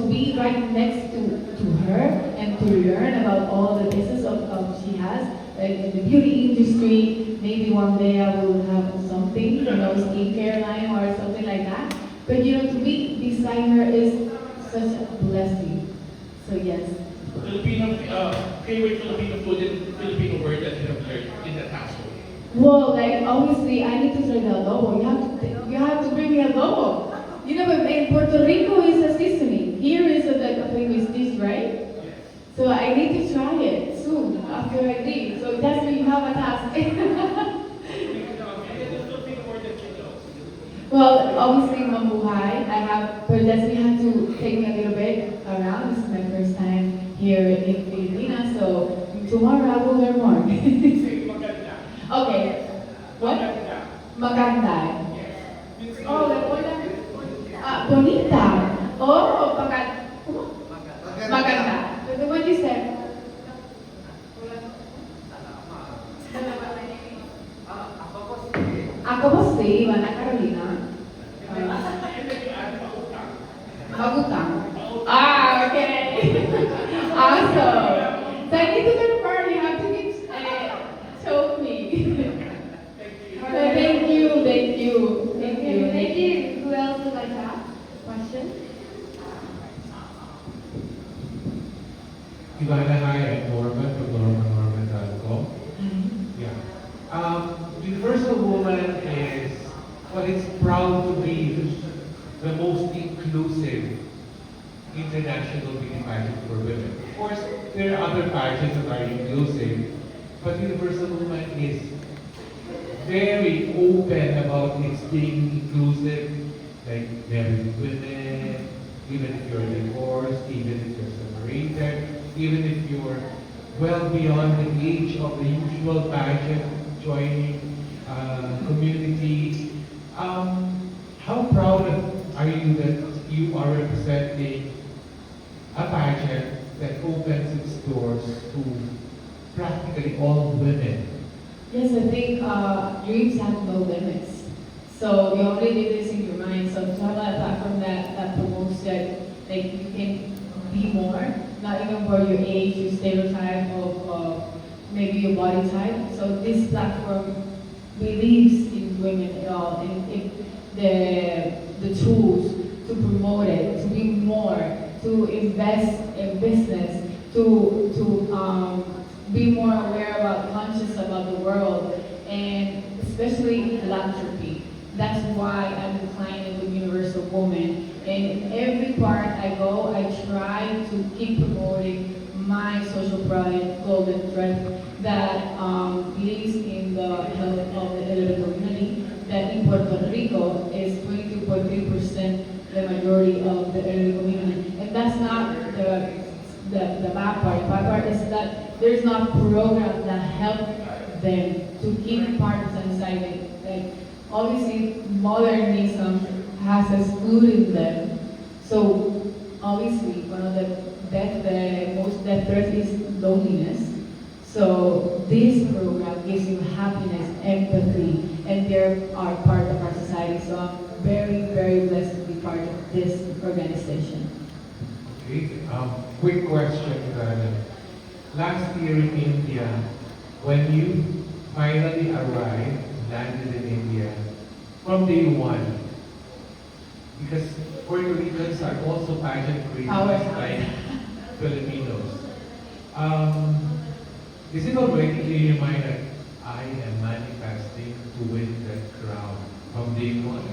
be right next to her and to learn about all the business of she has, like in the beauty industry, maybe one day I will have something, skincare line or something like that. But to be beside her is such a blessing. So yes. Filipino, favorite Filipino food and Filipino word that you have learned in that household? Well, like obviously, I need to try the adobo. You have to bring me adobo. But in Puerto Rico is a seasoning. Here is like a famous dish, right? So I need to try it soon after I leave. So that's when you have a task. Well, obviously Mambuhay, I have, but that's we have to take me a little bit around. This is my first time here in Pilipinas, so tomorrow I will learn more. Okay. What? Maganda. Oh, like what? Bonita. Oh, maganda. The one you said. Ako po si Ivana Carolina. Magutang. Okay. Awesome. So I need to confirm. You have to keep show me. Thank you. Thank you. Who else would like to ask question? Ivana, hi, I'm Norman from norman.com. Yeah. Universal Woman is, well, it's proud to be the most inclusive international beauty pageant for women. Of course, there are other pageants that are inclusive, but Universal Woman is very open about its being inclusive, like married women, even if you're divorced, even if you're separated, even if you're well beyond the age of the usual pageant joining community. How proud are you that you are representing a pageant that opens its doors to practically all women? Yes, I think dreams have no limits. So you already did this in your mind. So to have a platform that promotes that, like you can be more, not even for your age, your stereotype of maybe your body type. So this platform believes in women at all, and if the tools to promote it, to be more, to invest in business, to be more aware about, conscious about the world, and especially philanthropy. That's why I'm the client of the Universal Woman. And in every part I go, I try to keep promoting my social project, Golden Thread, that believes in the health of the elderly community, that in Puerto Rico is 22.3% the majority of the elderly community. And that's not the bad part. The bad part is that there's not programs that help them to keep part of society. Like, obviously, modernism has excluded them. So, obviously, one of the most death threats is loneliness. So, this program gives you happiness, empathy, and they are part of our society. So, I'm very, very blessed to be part of this organization. Okay, quick question, Rana. Last year in India, when you finally arrived, landed in India, from day one, because Puerto Ricans are also pageant creators like Filipinos. Is it already in your mind that I am manifesting to win that crown from day one?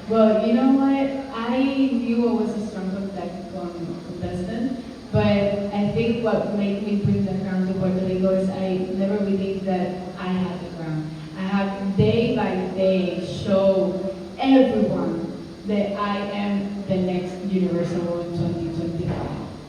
Well, you know what? I knew I was a strong contestant, but I think what made me bring the crown to Puerto Rico is I never believed that I had the crown. I have day by day show everyone that I am the next Universal Woman 2025.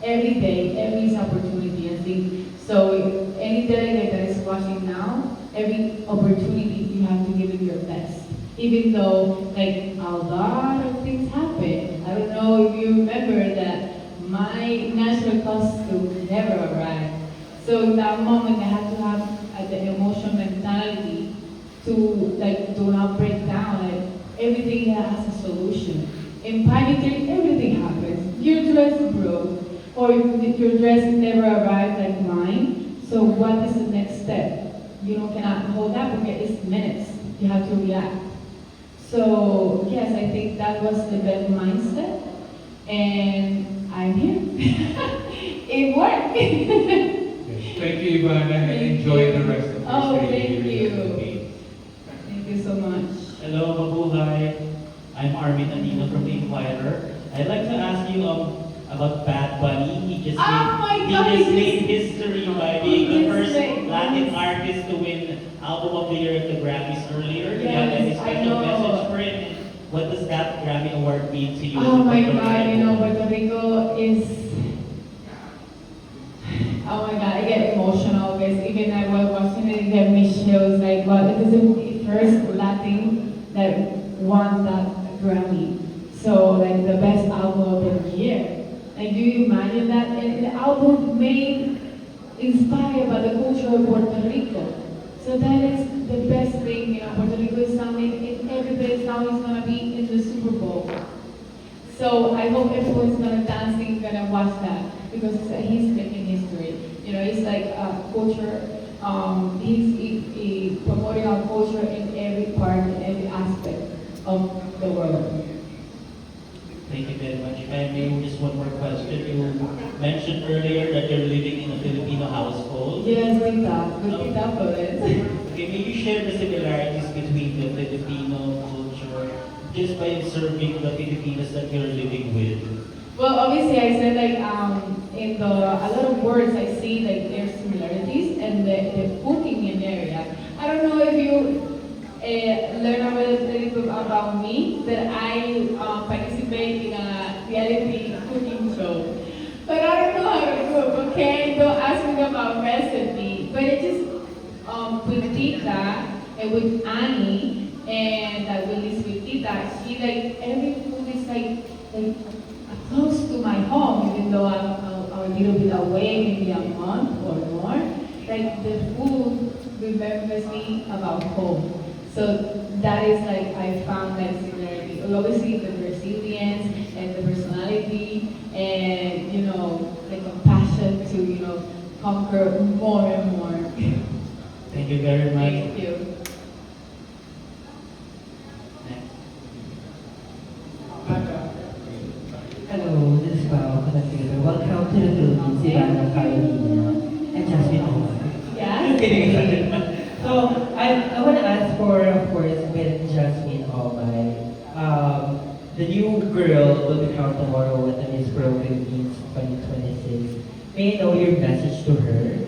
Every day, every opportunity, I think. So any delegate that is watching now, every opportunity you have to give it your best. Even though like a lot of things happen. I don't know if you remember that my national costume never arrived. So in that moment I had to have the emotional mentality to like do not break down. Like everything has a solution. In pageantry, everything happens. You're dress broke, or your dress never arrived like mine, so what is the next step? You know, cannot hold that because it's minutes. You have to react. So yes, I think that was the best mindset, and I'm here. It worked. Yes. Thank you, Ivana, and Thank enjoy you. the rest of your Oh, stay thank here in the you. Philippines. Thank you so much. Hello, mabuhay. I'm Armin Anino from the Inquirer. I'd like to ask you about Bad Bunny. He just Oh my made, God, he just he made just- history by he being the just first made- Latin artist to win Album of the Year at the Grammys earlier. Do you have any Yes, I special know. message for him? What does that Grammy Award mean to you? Oh my Puerto God, you know, Rico? Puerto Rico is, oh my God, I get emotional because even I was watching it, it gave me chills, like, wow, it is the first Latin that won that Grammy. So, like, the best album of the year. Like, do you imagine that? And the album made, inspired by the culture of Puerto Rico. So that is the best thing, you know, Puerto Rico is sounding, and every place now is gonna be in the Super Bowl. So I hope everyone's gonna dancing, gonna watch that because he's making history. You know, it's like culture. He's promoting our culture in every part, in every aspect of the world. Thank you very much. If I may, just one more question. You mentioned earlier that you're living in a Filipino household. Yes, Tita. Good Tita Flores. Okay, maybe share the similarities between the Filipino culture just by observing the Filipinos that you're living with. Well, obviously, I said like in the a lot of words I see like there's similarities and the cooking in area. I don't know if you learn a little bit about me that I participate in a reality cooking show, but I don't know how to cook. Okay, don't ask me about recipe, but it just with Tita and with Annie and with this with Tita, she like every food is like close to my home, even though I'm a little bit away, maybe a month or more. Like the food remembers me about home. So that is like I found that similarity. Obviously the resilience and the personality and you know the compassion to you know conquer more and more. Thank you very much. Thank you. Next. Hello, this is Bao Conactor. Welcome to the Philippines, Ivana, Carolina, and Jasmine Omar. Yes. Kidding. So, I want to ask for, of course, with Jasmine Omar. The new girl will be crowned tomorrow at the Miss World Philippines 2026. May I know your message to her?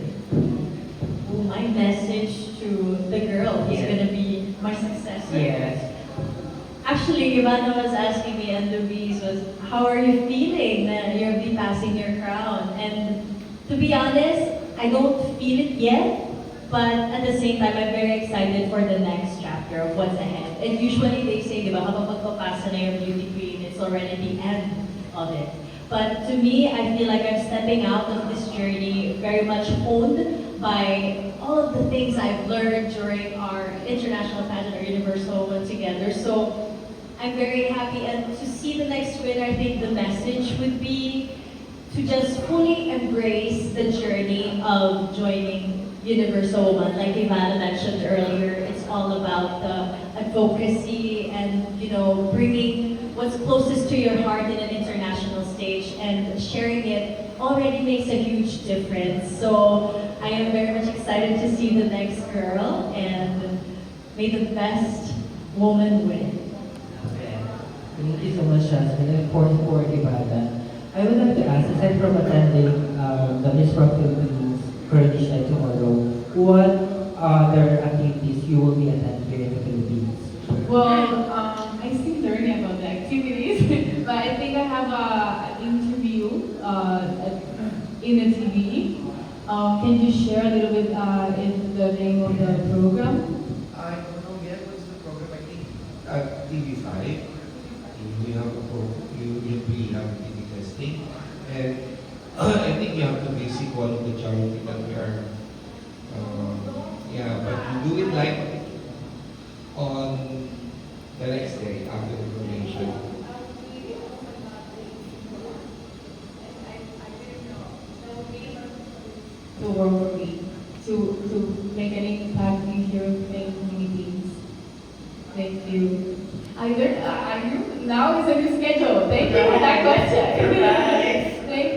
My message to the girl who's Yes. gonna be my successor. Yes. Actually, Ivana was asking me, and Louise was, how are you feeling that you'll be passing your crown? And to be honest, I don't feel it yet, but at the same time, I'm very excited for the next chapter of what's ahead. And usually they say, di ba, habang magpapasa na yung beauty queen, it's already the end of it. But to me, I feel like I'm stepping out of this journey very much honed by all of the things I've learned during our international pageant or Universal one together. So I'm very happy, and to see the next winner, I think the message would be to just fully embrace the journey of joining Universal Woman. Like Ivana mentioned earlier, it's all about the advocacy and you know bringing what's closest to your heart in an international stage, and sharing it already makes a huge difference. So I am very much excited to see the next girl, and may the best woman win. Okay. Thank you so much, Jasmine. And for Ivana, I would like to ask, aside from attending the Miss World Philippines coronation tomorrow, what other activities you will be attending here in the Philippines? Well, I still learning about the activities, but I think I have an interview in the TV. Can you share a little bit in the name of the program? I don't know yet what's the program. I think at TV5, we have we have TV testing, and I think you have to visit one of the charity that we are. Yeah, but you do it like on the next day after the coronation. to work for me, to make an impact in here in the Philippines. Thank you. I learned, now is a new schedule. Thank you for that question. Thank